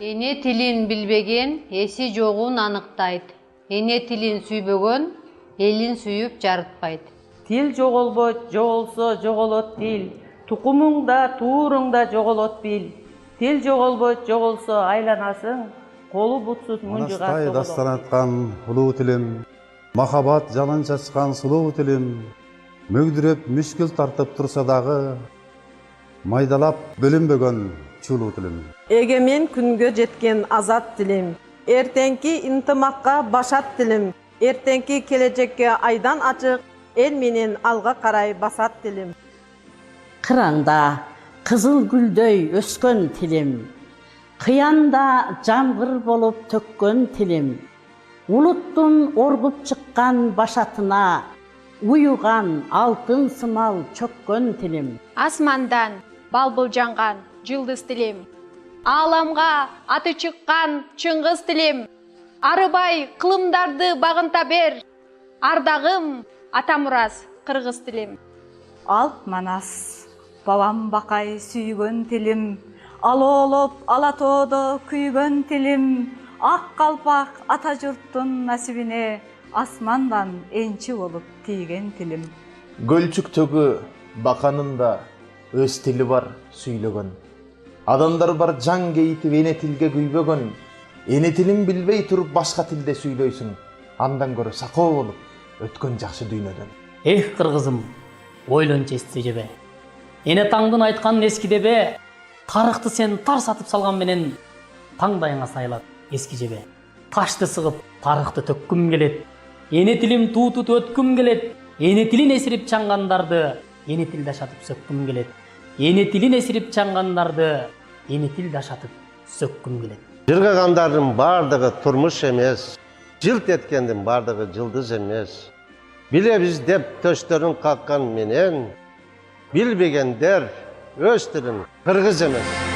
Эне тилин билбеген эси жогун аныктайт. Эне тилин сүйбөгөн элин сүйүп жарытпайт. Тил жоголбойт, жоголсо жоголот тил. Тукумуңда, тууруңда жоголот бил. Тил жоголбойт, жоголсо айланасың. Колу бутсуз мунжуга Манастай дастан аткан улуу тилим, махабат жалын чачкан сулуу тилим, мөгдүрөп мүшкүл тартып турса дагы, майдалап бөлүнбөгөн чулуу тилим. Эгемен күнгө жеткен азат тилим, эртеңки интымакка башат тилим, эртеңки келечекке айдан ачык, эл менен алга карай басат тилим. Кыраңда кызыл гүлдөй өскөн тилим, кыянда жамгыр болуп төккөн тилим, улуттун оргуп чыккан башатына уюган алтын сымал чөккөн тилим. Асмандан балбыл жанган жылдыз тилим, ааламга аты чыккан чыңгыз тилим, арыбай кылымдарды багынта бер, ардагым Атамураз кыргыз тилим. Ал манас, бабам бакай сүйгөн тилим, алоолоп алатоодо күйгөн тилим, ак калпак ата журттун насибине асмандан энчи болуп тийген тилим. Көлчүктөгү баканында өз тили бар сүйлөгөн. Адамдар бар жан кейитип эне тилге күйбөгөн. Эне тилин билбей туруп башка тилде сүйлөйсүң. Андан көрө сакоо болуп өткөн жакшы дүйнөдөн. Эх кыргызым, ойлончу эсте жебе. Эне таңдын айтканын эскидебе, тарыхты сен тар сатып салган менен таңдайыңа сайлат эски жебе. Ташты сыгып тарыхты төккүм келет. Эне тилим туутут өткүм келет. Эне тилин эсирип чаңгандарды эне тилде ашатып сөккүм келет. Эне тилин эсирип чаңгандарды эне тилде ашатып сөккүм келет. Жыргагандардын бардыгы турмуш эмес, жылт эткендин бардыгы жылдыз эмес. Билебиз деп төштөрүн каккан менен, билбегендер өз тилин кыргыз эмес.